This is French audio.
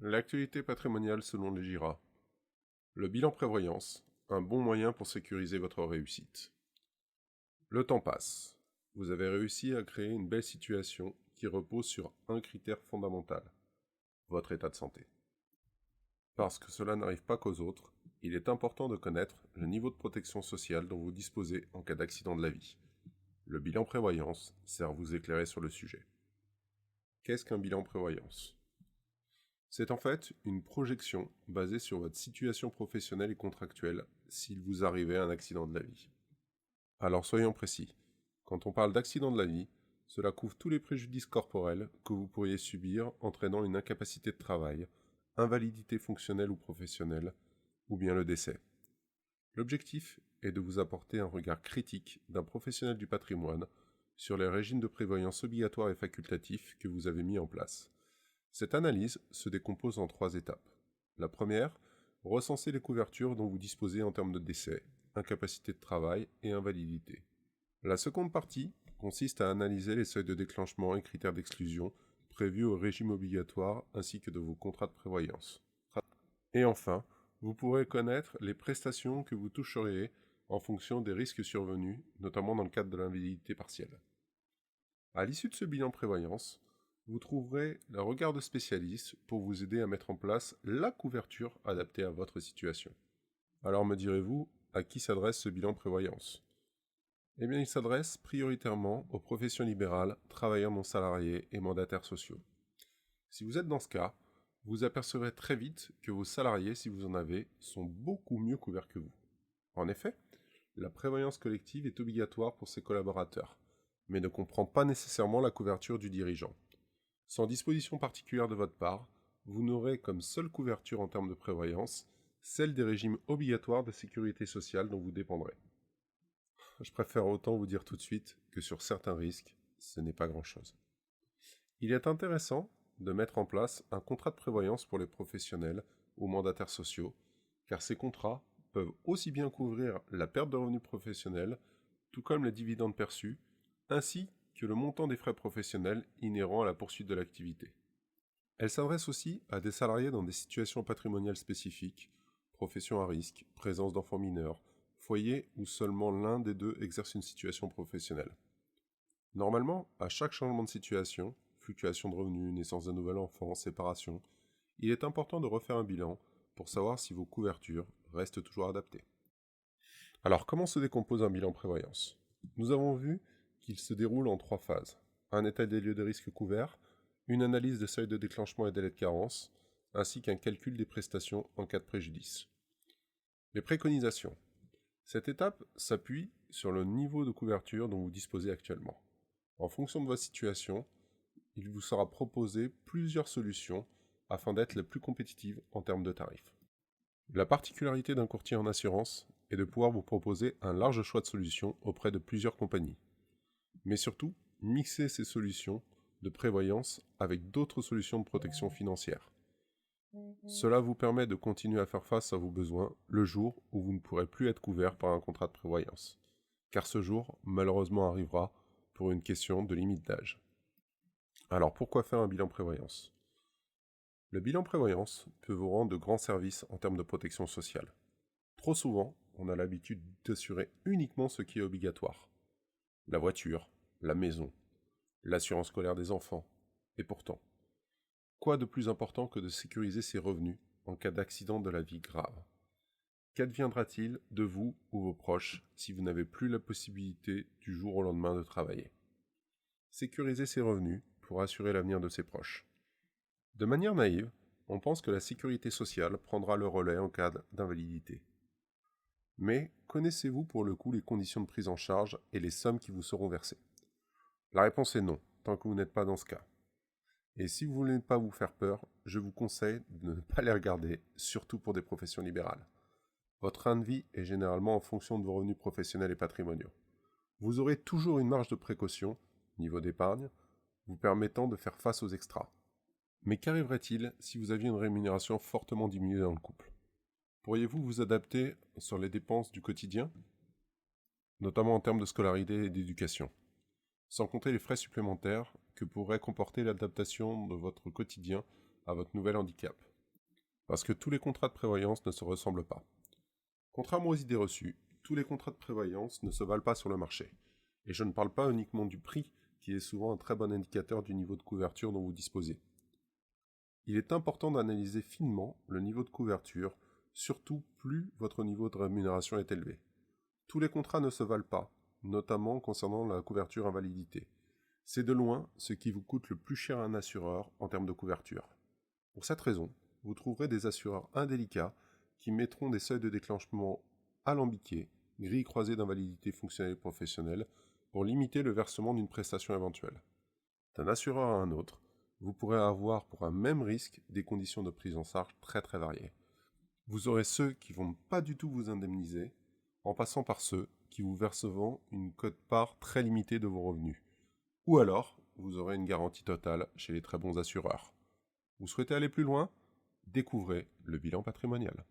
L'actualité patrimoniale selon les GIRA. Le bilan prévoyance, un bon moyen pour sécuriser votre réussite. Le temps passe. Vous avez réussi à créer une belle situation qui repose sur un critère fondamental, votre état de santé. Parce que cela n'arrive pas qu'aux autres, il est important de connaître le niveau de protection sociale dont vous disposez en cas d'accident de la vie. Le bilan prévoyance sert à vous éclairer sur le sujet. Qu'est-ce qu'un bilan prévoyance ? C'est en fait une projection basée sur votre situation professionnelle et contractuelle s'il vous arrivait un accident de la vie. Alors soyons précis, quand on parle d'accident de la vie, cela couvre tous les préjudices corporels que vous pourriez subir entraînant une incapacité de travail, invalidité fonctionnelle ou professionnelle, ou bien le décès. L'objectif est de vous apporter un regard critique d'un professionnel du patrimoine sur les régimes de prévoyance obligatoires et facultatifs que vous avez mis en place. Cette analyse se décompose en 3 étapes. La première, recenser les couvertures dont vous disposez en termes de décès, incapacité de travail et invalidité. La seconde partie consiste à analyser les seuils de déclenchement et critères d'exclusion prévus au régime obligatoire ainsi que de vos contrats de prévoyance. Et enfin, vous pourrez connaître les prestations que vous toucheriez en fonction des risques survenus, notamment dans le cadre de l'invalidité partielle. À l'issue de ce bilan prévoyance, vous trouverez le regard de spécialistes pour vous aider à mettre en place la couverture adaptée à votre situation. Alors me direz-vous, à qui s'adresse ce bilan prévoyance ? Eh bien, il s'adresse prioritairement aux professions libérales, travailleurs non salariés et mandataires sociaux. Si vous êtes dans ce cas, vous apercevrez très vite que vos salariés, si vous en avez, sont beaucoup mieux couverts que vous. En effet, la prévoyance collective est obligatoire pour ses collaborateurs, mais ne comprend pas nécessairement la couverture du dirigeant. Sans disposition particulière de votre part, vous n'aurez comme seule couverture en termes de prévoyance celle des régimes obligatoires de sécurité sociale dont vous dépendrez. Je préfère autant vous dire tout de suite que sur certains risques, ce n'est pas grand-chose. Il est intéressant de mettre en place un contrat de prévoyance pour les professionnels ou mandataires sociaux, car ces contrats peuvent aussi bien couvrir la perte de revenus professionnels, tout comme les dividendes perçus, ainsi que le montant des frais professionnels inhérents à la poursuite de l'activité. Elle s'adresse aussi à des salariés dans des situations patrimoniales spécifiques, profession à risque, présence d'enfants mineurs, foyer où seulement l'un des deux exerce une situation professionnelle. Normalement, à chaque changement de situation, fluctuation de revenus, naissance d'un nouvel enfant, séparation, il est important de refaire un bilan pour savoir si vos couvertures restent toujours adaptées. Alors, comment se décompose un bilan prévoyance ? Nous avons vu qu'il se déroule en 3 phases. Un état des lieux de risques couverts, une analyse des seuils de déclenchement et délais de carence, ainsi qu'un calcul des prestations en cas de préjudice. Les préconisations. Cette étape s'appuie sur le niveau de couverture dont vous disposez actuellement. En fonction de votre situation, il vous sera proposé plusieurs solutions afin d'être les plus compétitives en termes de tarifs. La particularité d'un courtier en assurance est de pouvoir vous proposer un large choix de solutions auprès de plusieurs compagnies. Mais surtout, mixer ces solutions de prévoyance avec d'autres solutions de protection financière. Cela vous permet de continuer à faire face à vos besoins le jour où vous ne pourrez plus être couvert par un contrat de prévoyance. Car ce jour, malheureusement, arrivera pour une question de limite d'âge. Alors pourquoi faire un bilan prévoyance ? Le bilan prévoyance peut vous rendre de grands services en termes de protection sociale. Trop souvent, on a l'habitude d'assurer uniquement ce qui est obligatoire. La voiture, la maison, l'assurance scolaire des enfants. Et pourtant, quoi de plus important que de sécuriser ses revenus en cas d'accident de la vie grave ? Qu'adviendra-t-il de vous ou vos proches si vous n'avez plus la possibilité du jour au lendemain de travailler ? Sécuriser ses revenus pour assurer l'avenir de ses proches. De manière naïve, on pense que la sécurité sociale prendra le relais en cas d'invalidité. Mais connaissez-vous pour le coup les conditions de prise en charge et les sommes qui vous seront versées ? La réponse est non, tant que vous n'êtes pas dans ce cas. Et si vous ne voulez pas vous faire peur, je vous conseille de ne pas les regarder, surtout pour des professions libérales. Votre train de vie est généralement en fonction de vos revenus professionnels et patrimoniaux. Vous aurez toujours une marge de précaution, niveau d'épargne, vous permettant de faire face aux extras. Mais qu'arriverait-il si vous aviez une rémunération fortement diminuée dans le couple ? Pourriez-vous vous adapter sur les dépenses du quotidien, notamment en termes de scolarité et d'éducation, sans compter les frais supplémentaires que pourrait comporter l'adaptation de votre quotidien à votre nouvel handicap ? Parce que tous les contrats de prévoyance ne se ressemblent pas. Contrairement aux idées reçues, tous les contrats de prévoyance ne se valent pas sur le marché. Et je ne parle pas uniquement du prix, qui est souvent un très bon indicateur du niveau de couverture dont vous disposez. Il est important d'analyser finement le niveau de couverture, surtout plus votre niveau de rémunération est élevé. Tous les contrats ne se valent pas, notamment concernant la couverture invalidité. C'est de loin ce qui vous coûte le plus cher à un assureur en termes de couverture. Pour cette raison, vous trouverez des assureurs indélicats qui mettront des seuils de déclenchement alambiqués, grilles croisées d'invalidité fonctionnelle et professionnelle, pour limiter le versement d'une prestation éventuelle. D'un assureur à un autre, vous pourrez avoir pour un même risque des conditions de prise en charge très variées. Vous aurez ceux qui vont pas du tout vous indemniser, en passant par ceux qui vous verseront une quote-part très limitée de vos revenus. Ou alors, vous aurez une garantie totale chez les très bons assureurs. Vous souhaitez aller plus loin ? Découvrez le bilan patrimonial.